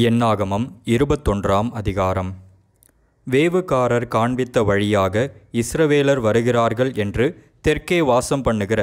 என்னாகமம் 21 அதிகாரம். வேவுகாரர் காண்பித்த வழியாக இஸ்ரவேலர் வருகிறார்கள் என்று தெற்கே வாசம் பண்ணுகிற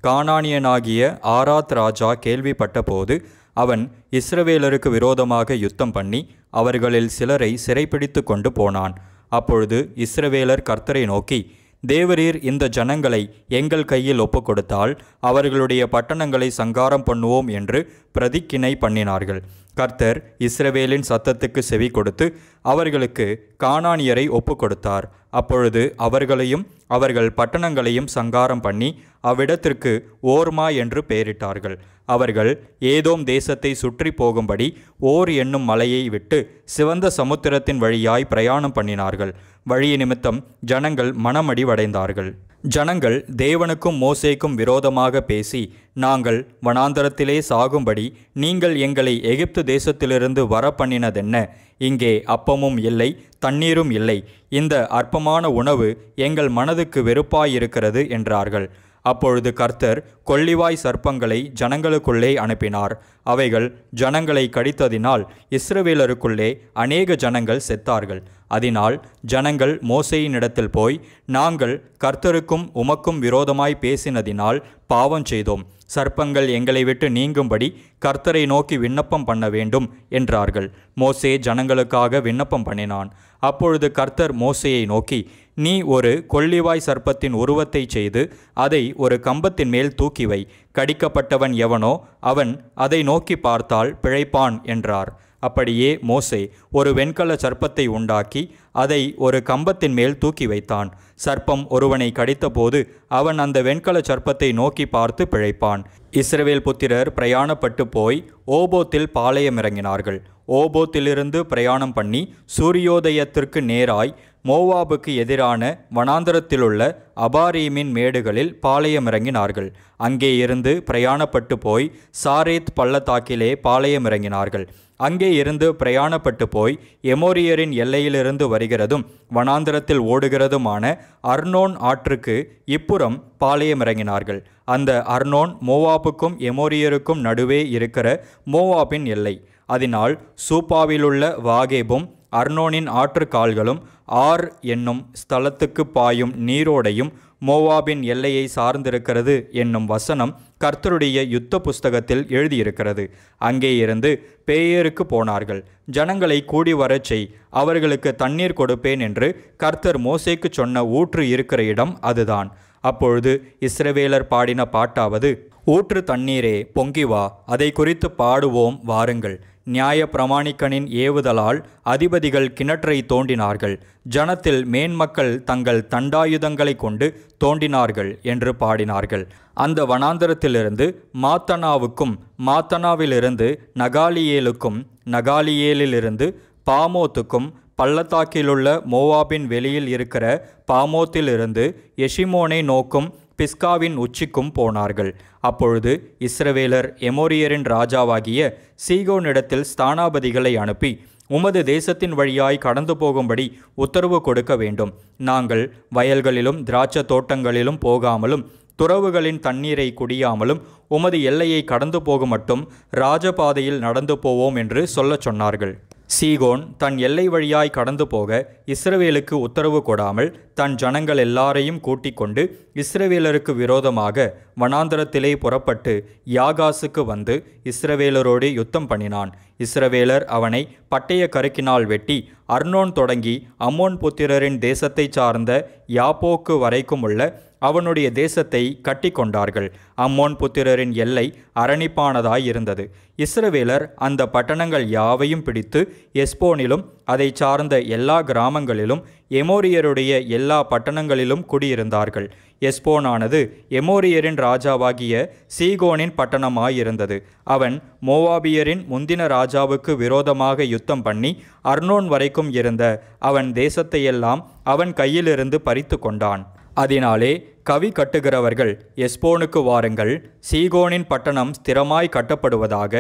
கானானியனாகிய ஆராத் ராஜா கேள்விப்பட்ட போது அவன் இஸ்ரவேலருக்கு விரோதமாக யுத்தம் பண்ணி அவர்களில் சிலரை சிறைப்பிடித்து கொண்டு போனான். அப்பொழுது இஸ்ரவேலர் கர்த்தரை நோக்கி, தேவரீர் இந்த ஜனங்களை எங்கள் கையில் ஒப்புக்கொடுத்தால் அவர்களுடைய பட்டணங்களை சங்காரம் பண்ணுவோம் என்று பிரதிக்கினை பண்ணினார்கள். கர்த்தர் இஸ்ரவேலின் சத்தத்துக்கு செவி கொடுத்து அவர்களுக்கு கானானியரை ஒப்புக்கொடுத்தார். அப்பொழுது அவர்களையும் அவர்கள் பட்டணங்களையும் சங்காரம் பண்ணி அவ்விடத்திற்கு ஓர்மா என்று பெயரிட்டார்கள். அவர்கள் ஏதோம் தேசத்தை சுற்றி போகும்படி ஓர் என்னும் மலையை விட்டு சிவந்த சமுத்திரத்தின் வழியாய் பிரயாணம் பண்ணினார்கள். வழி நிமித்தம் ஜனங்கள் மனமடிவடைந்தார்கள். ஜனங்கள் தேவனுக்கும் மோசேக்கும் விரோதமாக பேசி, நாங்கள் வனாந்தரத்திலே சாகும்படி நீங்கள் எங்களை எகிப்து தேசத்திலிருந்து வர பண்ணினதென்ன? இங்கே அப்பமும் இல்லை, தண்ணீரும் இல்லை. இந்த அற்பமான உணவு எங்கள் மனதுக்கு வெறுப்பாயிருக்கிறது என்றார்கள். அப்பொழுது கர்த்தர் கொள்ளிவாய் சர்ப்பங்களை ஜனங்களுக்குள்ளே அனுப்பினார். அவைகள் ஜனங்களை கடித்ததினால் இஸ்ரவேலருக்குள்ளே அநேக ஜனங்கள் செத்தார்கள். அதனால் ஜனங்கள் மோசேயினிடத்தில் போய், நாங்கள் கர்த்தருக்கும் உமக்கும் விரோதமாய் பேசினதினால் பாவம் செய்தோம். சர்ப்பங்கள் எங்களை விட்டு நீங்கும்படி கர்த்தரை நோக்கி விண்ணப்பம் பண்ண வேண்டும் என்றார்கள். மோசே ஜனங்களுக்காக விண்ணப்பம் பண்ணினான். அப்பொழுது கர்த்தர் மோசேயை நோக்கி, நீ ஒரு கொள்ளிவாய் சர்ப்பத்தின் உருவத்தை செய்து அதை ஒரு கம்பத்தின் மேல் தூக்கி வை. கடிக்கப்பட்டவன் எவனோ அவன் அதை நோக்கி பார்த்தால் பிழைப்பான் என்றார். அப்படியே மோசே ஒரு வெண்கல சர்ப்பத்தை உண்டாக்கி அதை ஒரு கம்பத்தின் மேல் தூக்கி வைத்தான். சர்ப்பம் ஒருவனை கடித்தபோது அவன் அந்த வெண்கல சர்ப்பத்தை நோக்கி பார்த்து பிழைப்பான். இஸ்ரவேல் புத்திரர் பிரயாணப்பட்டு போய் ஓபோத்தில் பாளையமிறங்கினார்கள். ஓபோத்திலிருந்து பிரயாணம் பண்ணி சூரியோதயத்திற்கு நேராய் மோவாபுக்கு எதிரான வனாந்தரத்திலுள்ள அபாரீமின் மேடுகளில் பாளையமிறங்கினார்கள். அங்கே இருந்து பிரயாணப்பட்டு போய் சாரேத் பள்ளத்தாக்கிலே பாளையமிறங்கினார்கள். அங்கே இருந்து பிரயாணப்பட்டு போய் எமோரியரின் எல்லையிலிருந்து வருகிறதும் வனாந்தரத்தில் ஓடுகிறதுமான அர்னோன் ஆற்றுக்கு இப்புறம் பாளையமிறங்கினார்கள். அந்த அர்னோன் மோவாபுக்கும் எமோரியருக்கும் நடுவே இருக்கிற மோவாபின் எல்லை. அதனால் சூப்பாவிலுள்ள வாகேபும் அர்னோனின் ஆற்றுக்கால்களும் ஆர் என்னும் ஸ்தலத்துக்கு பாயும் நீரோடையும் மோவாபின் எல்லையை சார்ந்திருக்கிறது என்னும் வசனம் கர்த்தருடைய யுத்த புஸ்தகத்தில் எழுதியிருக்கிறது. அங்கே இருந்து பேயேருக்கு போனார்கள். ஜனங்களை கூடி வரச் செய், அவர்களுக்கு தண்ணீர் கொடுப்பேன் என்று கர்த்தர் மோசேக்கு சொன்ன ஊற்று இருக்கிற இடம் அதுதான். அப்பொழுது இஸ்ரவேலர் பாடின பாட்டாவது, ஊற்று தண்ணீரே பொங்கி வா, அதை குறித்து பாடுவோம் வாருங்கள். நியாய பிரமாணிக்கனின் ஏவுதலால் அதிபதிகள் கிணற்றை தோண்டினார்கள். ஜனத்தில் மேன்மக்கள் தங்கள் தண்டாயுதங்களை கொண்டு தோண்டினார்கள் என்று பாடினார்கள். அந்த வனாந்தரத்திலிருந்து மாத்தனாவுக்கும் மாத்தனாவிலிருந்து நகாலியேலுக்கும் நகாலியேலிலிருந்து பாமோத்துக்கும் பள்ளத்தாக்கிலுள்ள மோவாபின் வெளியில் இருக்கிற பாமோத்திலிருந்து எஷிமோனை நோக்கும் பிஸ்காவின் உச்சிக்கும் போனார்கள். அப்பொழுது இஸ்ரவேலர் எமோரியரின் ராஜாவாகிய சீகோனிடத்தில் ஸ்தானாபதிகளை அனுப்பி, உமது தேசத்தின் வழியாய் கடந்து போகும்படி உத்தரவு கொடுக்க வேண்டும். நாங்கள் வயல்களிலும் திராட்சை தோட்டங்களிலும் போகாமலும் துறவுகளின் தண்ணீரை குடியாமலும் உமது எல்லையை கடந்து போக மட்டும் ராஜபாதையில் நடந்து போவோம் என்று சொல்லச் சொன்னார்கள். சீகோன் தன் எல்லை வழியாய் கடந்து போக இஸ்ரவேலுக்கு உத்தரவு கொடாமல் தன் ஜனங்கள் எல்லாரையும் கூட்டிக் கொண்டு இஸ்ரவேலருக்கு விரோதமாக வனாந்தரத்திலே புறப்பட்டு யாகாசுக்கு வந்து இஸ்ரவேலரோடு யுத்தம் பண்ணினான். இஸ்ரவேலர் அவனை பட்டய கருக்கினால் வெட்டி அர்னோன் தொடங்கி அம்மோன் புத்திரரின் தேசத்தை சார்ந்த யாப்போக்கு வரைக்கும் உள்ள அவனுடைய தேசத்தை கட்டி கொண்டார்கள். அம்மோன் புத்திரரின் எல்லை அரணிப்பானதாய் இருந்தது. இஸ்ரவேலர் அந்த பட்டணங்கள் யாவையும் பிடித்து எஸ்போனிலும் அதை சார்ந்த எல்லா கிராமங்களிலும் எமோரியருடைய எல்லா பட்டணங்களிலும் குடியிருந்தார்கள். எஸ்போனானது எமோரியரின் ராஜாவாகிய சீகோனின் பட்டணமாயிருந்தது. அவன் மோவாபியரின் முந்தின ராஜாவுக்கு விரோதமாக யுத்தம் பண்ணி அர்னோன் வரைக்கும் இருந்த அவன் தேசத்தையெல்லாம் அவன் கையிலிருந்து பறித்து கொண்டான். அதனாலே கவி கட்டுகிறவர்கள், எஸ்போனுக்கு வாருங்கள், சீகோனின் பட்டணம் ஸ்திரமாய் கட்டப்படுவதாக.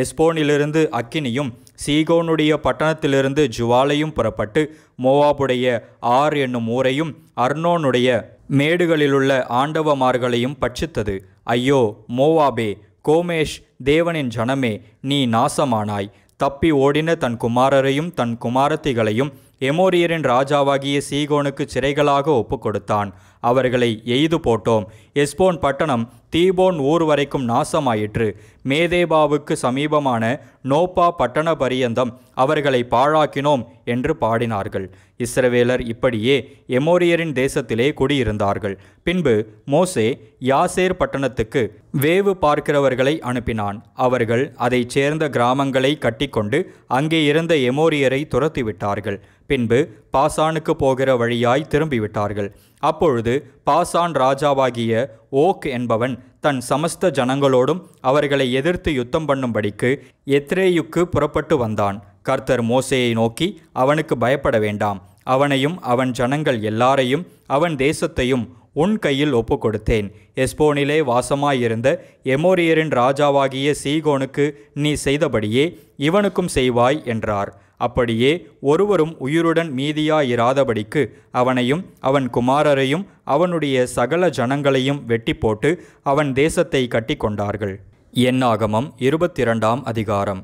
எஸ்போனிலிருந்து அக்கினியும் சீகோனுடைய பட்டணத்திலிருந்து ஜுவாலையும் புறப்பட்டு மோவாபுடைய ஆர் என்னும் ஊரையும் அர்னோனுடைய மேடுகளிலுள்ள ஆண்டவமார்களையும் பட்சித்தது. ஐயோ மோவாபே, கோமேஷ் தேவனின் ஜனமே, நீ நாசமானாய். தப்பி ஓடின தன் குமாரரையும் தன் குமாரத்திகளையும் எமோரியரின் ராஜாவாகிய சீகோனுக்கு சிறைகளாக ஒப்பு கொடுத்தான். அவர்களை எய்து போட்டோம். எஸ்போன் பட்டணம் தீபோன் ஊர் வரைக்கும் நாசமாயிற்று. மேதேபாவுக்கு சமீபமான நோப்பா பட்டண பரியந்தம் அவர்களை பாழாக்கினோம் என்று பாடினார்கள். இஸ்ரவேலர் இப்படியே எமோரியரின் தேசத்திலே குடியிருந்தார்கள். பின்பு மோசே யாசேர் பட்டணத்துக்கு வேவு பார்க்கிறவர்களை அனுப்பினான். அவர்கள் அதைச் சேர்ந்த கிராமங்களை கட்டிக்கொண்டு அங்கே இருந்த எமோரியரை துரத்திவிட்டார்கள். பின்பு பாசானுக்கு போகிற வழியாய் திரும்பிவிட்டார்கள். அப்பொழுது பாசான் ராஜாவாகிய ஓக் என்பவன் தன் சமஸ்த ஜனங்களோடும் அவர்களை எதிர்த்து யுத்தம் பண்ணும்படிக்கு எத்ரேயுக்கு புறப்பட்டு வந்தான். கர்த்தர் மோசேயை நோக்கி, அவனுக்கு பயப்பட வேண்டாம், அவனையும் அவன் ஜனங்கள் எல்லாரையும் அவன் தேசத்தையும் உன் கையில் ஒப்பு கொடுத்தேன். எஸ்போனிலே வாசமாயிருந்த எமோரியரின் ராஜாவாகிய சீகோனுக்கு நீ செய்தபடியே இவனுக்கும் செய்வாய் என்றார். அப்படியே ஒருவரும் உயிருடன் மீதியாயிராதபடிக்கு அவனையும் அவன் குமாரரையும் அவனுடைய சகல ஜனங்களையும் வெட்டி போட்டு அவன் தேசத்தை கட்டி கொண்டார்கள். என்னாகமம் 22ஆம் அதிகாரம்.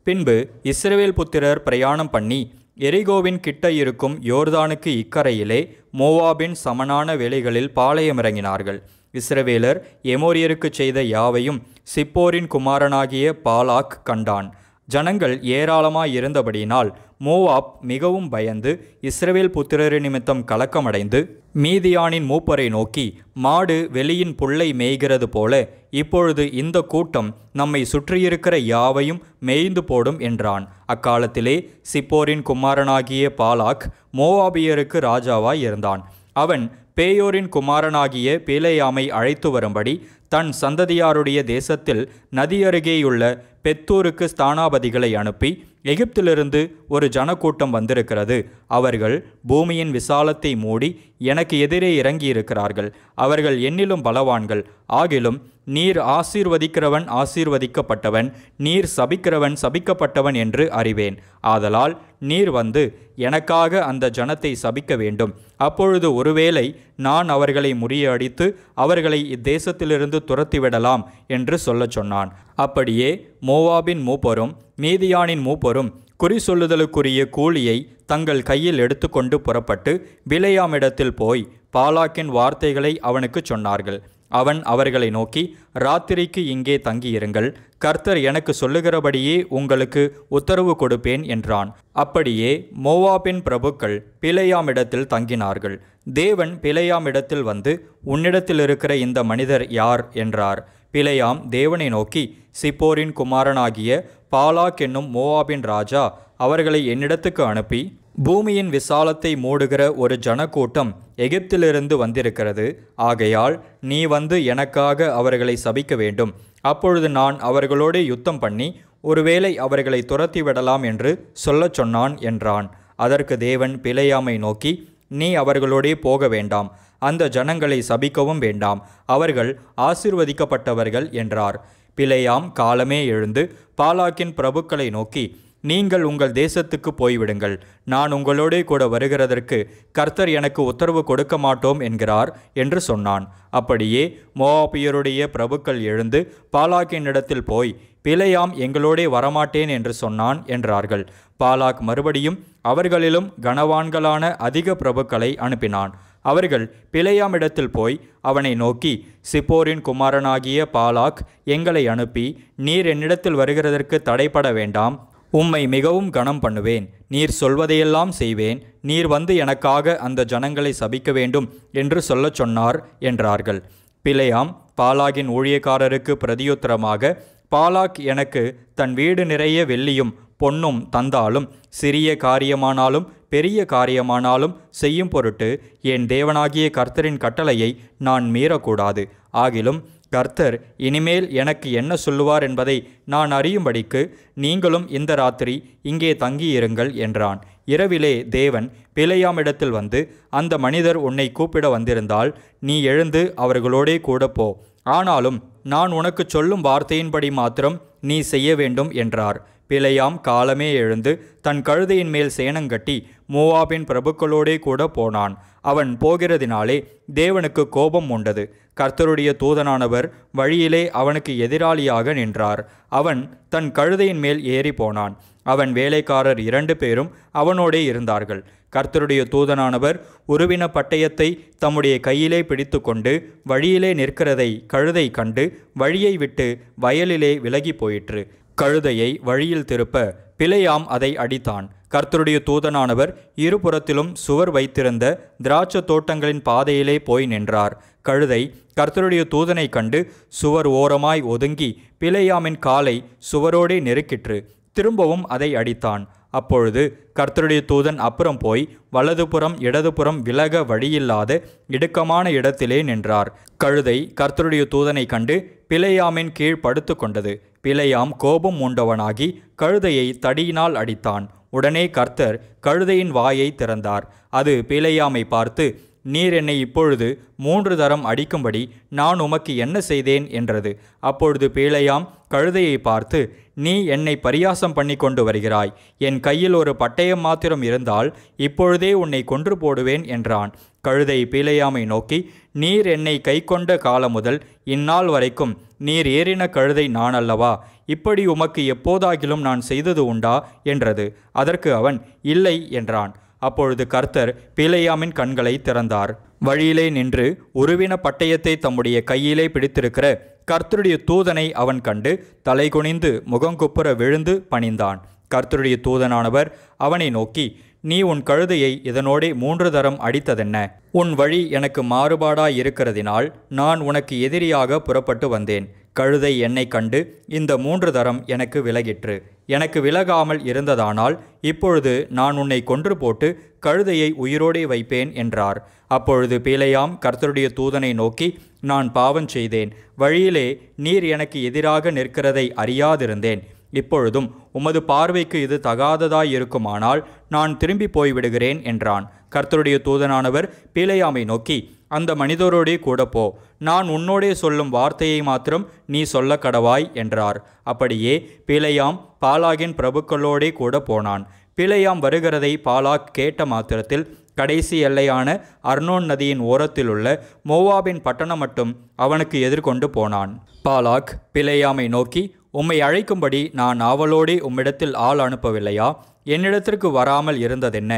பின்பு இஸ்ரவேல் புத்திரர் பிரயாணம் பண்ணி எரிகோவின் கிட்ட இருக்கும் யோர்தானுக்கு இக்கரையிலே மோவாபின் சமனான வேளைகளில் பாளையமிறங்கினார்கள். இஸ்ரவேலர் எமோரியருக்கு செய்த யாவையும் சிப்போரின் குமாரனாகிய பாலாக் கண்டான். ஜனங்கள் ஏராளமாயிருந்தபடியினால் மோவாப் மிகவும் பயந்து இஸ்ரவேல் புத்திரர் நிமித்தம் கலக்கமடைந்து மீதியானின் மூப்பரை நோக்கி, மாடு வெளியின் புல்லை மேய்கிறது போல இப்பொழுது இந்த கூட்டம் நம்மை சுற்றியிருக்கிற யாவையும் மேய்ந்து போடும் என்றான். அக்காலத்திலே சிப்போரின் குமாரனாகிய பாலாக் மோவாபியருக்கு ராஜாவாய் இருந்தான். அவன் பேயோரின் குமாரனாகிய பிலேயாமை அழைத்து வரும்படி தன் சந்ததியாருடைய தேசத்தில் நதியருகேயுள்ள பெத்தூருக்கு ஸ்தானாபதிகளை அனுப்பி, எகிப்திலிருந்து ஒரு ஜனக்கூட்டம் வந்திருக்கிறது. அவர்கள் பூமியின் விசாலத்தை மூடி எனக்கு எதிரே இறங்கியிருக்கிறார்கள். அவர்கள் என்னிலும் பலவான்கள். ஆகிலும் நீர் ஆசீர்வதிக்கிறவன் ஆசீர்வதிக்கப்பட்டவன், நீர் சபிக்கிறவன் சபிக்கப்பட்டவன் என்று அறிவேன். ஆதலால் நீர் வந்து எனக்காக அந்த ஜனத்தை சபிக்க வேண்டும். அப்பொழுது ஒருவேளை நான் அவர்களை முறியடித்து அவர்களை இத்தேசத்திலிருந்து துரத்திவிடலாம் என்று சொல்லச் சொன்னான். அப்படியே மோவாபின் மூப்பரும் மீதியானின் மூப்பரும் குறி சொல்லுதலுக்குரிய கூலியை தங்கள் கையில் எடுத்துக்கொண்டு புறப்பட்டு பிலேயாமிடத்தில் போய் பாலாக்கின் வார்த்தைகளை அவனுக்கு சொன்னார்கள். அவன் அவர்களை நோக்கி, ராத்திரிக்கு இங்கே தங்கியிருங்கள், கர்த்தர் எனக்கு சொல்லுகிறபடியே உங்களுக்கு உத்தரவு கொடுப்பேன் என்றான். அப்படியே மோவாபின் பிரபுக்கள் பிலேயாமிடத்தில் தங்கினார்கள். தேவன் பிலேயாமிடத்தில் வந்து, உன்னிடத்தில் இருக்கிற இந்த மனிதர் யார் என்றார். பிலேயாம் தேவனை நோக்கி, சிப்போரின் குமாரனாகிய பாலாக் என்னும் மோவாபின் ராஜா அவர்களை என்னிடத்துக்கு அனுப்பி, பூமியின் விசாலத்தை மூடுகிற ஒரு ஜனக்கூட்டம் எகிப்திலிருந்து வந்திருக்கிறது. ஆகையால் நீ வந்து எனக்காக அவர்களை சபிக்க வேண்டும். அப்பொழுது நான் அவர்களோடு யுத்தம் பண்ணி ஒருவேளை அவர்களை துரத்தி விடலாம் என்று சொல்லச் சொன்னான் என்றான். அதற்கு தேவன் பிலேயாமை நோக்கி, நீ அவர்களோடே போக வேண்டாம், அந்த ஜனங்களை சபிக்கவும் வேண்டாம், அவர்கள் ஆசீர்வதிக்கப்பட்டவர்கள் என்றார். பிலேயாம் காலமே எழுந்து பாலாக்கின் பிரபுக்களை நோக்கி, நீங்கள் உங்கள் தேசத்துக்கு போய்விடுங்கள், நான் உங்களோடே கூட வருகிறதற்கு கர்த்தர் எனக்கு உத்தரவு கொடுக்க மாட்டோம் என்கிறார் என்று சொன்னான். அப்படியே மோவாபியருடைய பிரபுக்கள் எழுந்து பாலாக்கின் இடத்தில் போய், பிலேயாம் எங்களோடே வரமாட்டேன் என்று சொன்னான் என்றார்கள். பாலாக் மறுபடியும் அவர்களிலும் கனவான்களான அதிக பிரபுக்களை அனுப்பினான். அவர்கள் பிலேயாமிடத்தில் போய் அவனை நோக்கி, சிப்போரின் குமாரனாகிய பாலாக் எங்களை அனுப்பி, நீர் என்னிடத்தில் வருகிறதற்கு தடைப்பட வேண்டாம், உம்மை மிகவும் கனம் பண்ணுவேன், நீர் சொல்வதையெல்லாம் செய்வேன், நீர் வந்து எனக்காக அந்த ஜனங்களை சபிக்க வேண்டும் என்று சொல்லச் சொன்னார் என்றார்கள். பிலேயாம் பாலாகின் ஊழியக்காரருக்கு பிரதியுத்தரமாக, பாலாக் எனக்கு தன் வீடு நிறைய வெள்ளியும் பொன்னும் தந்தாலும் சிறிய காரியமானாலும் பெரிய காரியமானாலும் செய்யும் பொருட்டு என் தேவனாகிய கர்த்தரின் கட்டளையை நான் மீறக்கூடாது. ஆகிலும் கர்த்தர் இனிமேல் எனக்கு என்ன சொல்லுவார் என்பதை நான் அறியும்படிக்கு நீங்களும் இந்த ராத்திரி இங்கே தங்கியிருங்கள் என்றான். இரவிலே தேவன் பிலேயாமிடத்தில் வந்து, அந்த மனிதர் உன்னை கூப்பிட வந்திருந்தால் நீ எழுந்து அவர்களோடே கூட போ, ஆனாலும் நான் உனக்கு சொல்லும் வார்த்தையின்படி மாத்திரம் நீ செய்ய வேண்டும் என்றார். பிலேயாம் காலமே எழுந்து தன் கழுதையின் மேல் சேணங்கட்டி மோவாபின் பிரபுக்களோடே கூட போனான். அவன் போகிறதினாலே தேவனுக்கு கோபம் உண்டது. கர்த்தருடைய தூதனானவர் வழியிலே அவனுக்கு எதிராளியாக நின்றார். அவன் தன் கழுதையின் மேல் ஏறி போனான். அவன் வேலைக்காரர் 2 பேரும் அவனோடே இருந்தார்கள். கர்த்தருடைய தூதனானவர் உருவின பட்டயத்தை தம்முடைய கையிலே பிடித்து கொண்டு வழியிலே நிற்கிறதை கழுதை கண்டு வழியை விட்டு வயலிலே விலகி போயிற்று. கழுதையை வழியில் திருப்ப பிலேயாம் அதை அடித்தான். கர்த்தருடைய தூதனானவர் இருபுறத்திலும் சுவர் வைத்திருந்த திராட்சை தோட்டங்களின் பாதையிலே போய் நின்றார். கழுதை கர்த்தருடைய தூதனை கண்டு சுவர் ஓரமாய் ஒதுங்கி பிலேயாமின் காலை சுவரோடே நெருக்கிற்று. திரும்பவும் அதை அடித்தான். அப்பொழுது கர்த்தருடைய தூதன் அப்புறம் போய் வலதுபுறம் இடதுபுறம் விலக வழியில்லாத இடுக்கமான இடத்திலே நின்றார். கழுதை கர்த்தருடைய தூதனை கண்டு பிலேயாமின் கீழ் படுத்து கொண்டது. பிலேயாம் கோபம் மூண்டவனாகி கழுதையை தடியினால் அடித்தான். உடனே கர்த்தர் கழுதையின் வாயை திறந்தார். அது பிலேயாமை பார்த்து, நீர் என்னை இப்பொழுது 3 தரம் அடிக்கும்படி நான் உமக்கு என்ன செய்தேன் என்றது. அப்பொழுது பிலேயாம் கழுதையை பார்த்து, நீ என்னை பரியாசம் பண்ணி கொண்டு வருகிறாய். என் கையில் ஒரு பட்டயம் மாத்திரம் இருந்தால் இப்பொழுதே உன்னை கொன்று போடுவேன் என்றான். கழுதை பிலேயாமை நோக்கி, நீர் என்னை கை கொண்ட காலம் முதல் இந்நாள் வரைக்கும் நீர் ஏறின கழுதை நான் அல்லவா? இப்படி உமக்கு எப்போதாகிலும் நான் செய்தது உண்டா என்றது. அதற்கு அவன், இல்லை என்றான். அப்பொழுது கர்த்தர் பிலேயாமின் கண்களை திறந்தார். வழியிலே நின்று உருவின பட்டயத்தை தம்முடைய கையிலே பிடித்திருக்கிற கர்த்தருடைய தூதனை அவன் கண்டு தலைகுனிந்து முகங்குப்புற விழுந்து பணிந்தான். கர்த்தருடைய தூதனானவர் அவனை நோக்கி, நீ உன் கழுதையை இதனோடே 3 தரம் அடித்ததென்ன? உன் வழி எனக்கு மாறுபாடாயிருக்கிறதினால் நான் உனக்கு எதிரியாக புறப்பட்டு வந்தேன். கழுதை என்னை கண்டு இந்த 3 தரம் எனக்கு விலகிற்று. எனக்கு விலகாமல் இருந்ததானால் இப்பொழுது நான் உன்னை கொன்று போட்டு கழுதையை உயிரோடே வைப்பேன் என்றார். அப்பொழுது பிலேயாம் கர்த்தருடைய தூதனை நோக்கி, நான் பாவம் செய்தேன். வழியிலே நீர் எனக்கு எதிராக நிற்கிறதை அறியாதிருந்தேன். இப்பொழுதும் உமது பார்வைக்கு இது தகாததாயிருக்குமானால் நான் திரும்பி போய்விடுகிறேன் என்றான். கர்த்தருடைய தூதனானவர் பிலேயாமை நோக்கி, அந்த மனிதரோடே கூட போ, நான் உன்னோடே சொல்லும் வார்த்தையை மாத்திரம் நீ சொல்ல கடவாய் என்றார். அப்படியே பிலேயாம் பாலாகின் பிரபுக்களோடே கூட போனான். பிலேயாம் வருகிறதை பாலாக் கேட்ட மாத்திரத்தில் கடைசி எல்லையான அர்னோன் நதியின் ஓரத்திலுள்ள மோவாபின் பட்டணம் மட்டும் அவனுக்கு எதிர்கொண்டு போனான். பாலாக் பிலேயாமை நோக்கி, உம்மை அழைக்கும்படி நான் ஆவலோடே உம்மிடத்தில் ஆள் அனுப்பவில்லையா? என்னிடத்திற்கு வராமல் இருந்ததென்ன?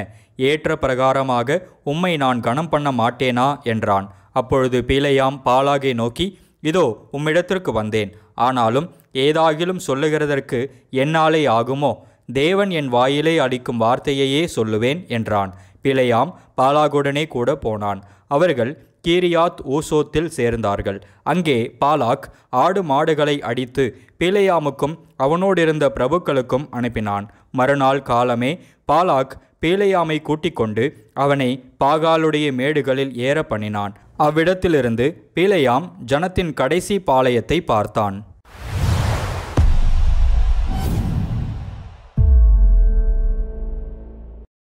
ஏற்ற பிரகாரமாக உம்மை நான் கனம் பண்ண மாட்டேனா என்றான். அப்பொழுது பிலேயாம் பாலாகை நோக்கி, இதோ உம்மிடத்திற்கு வந்தேன். ஆனாலும் ஏதாகிலும் சொல்லுகிறதற்கு என்னாலே ஆகுமோ? தேவன் என் வாயிலே அடிக்கும் வார்த்தையையே சொல்லுவேன் என்றான். பிலேயாம் பாலாகுடனே கூட போனான். அவர்கள் கீரியாத் ஊசோத்தில் சேர்ந்தார்கள். அங்கே பாலாக் ஆடு மாடுகளை அடித்து பிலேயாமுக்கும் அவனோடிருந்த பிரபுக்களுக்கும் அனுப்பினான். மறுநாள் காலமே பாலாக் பிலேயாமை கூட்டிக் கொண்டு அவனை பாகாலுடைய மேடுகளில் ஏற பண்ணினான். அவ்விடத்திலிருந்து பிலேயாம் ஜனத்தின் கடைசி பாளையத்தை பார்த்தான்.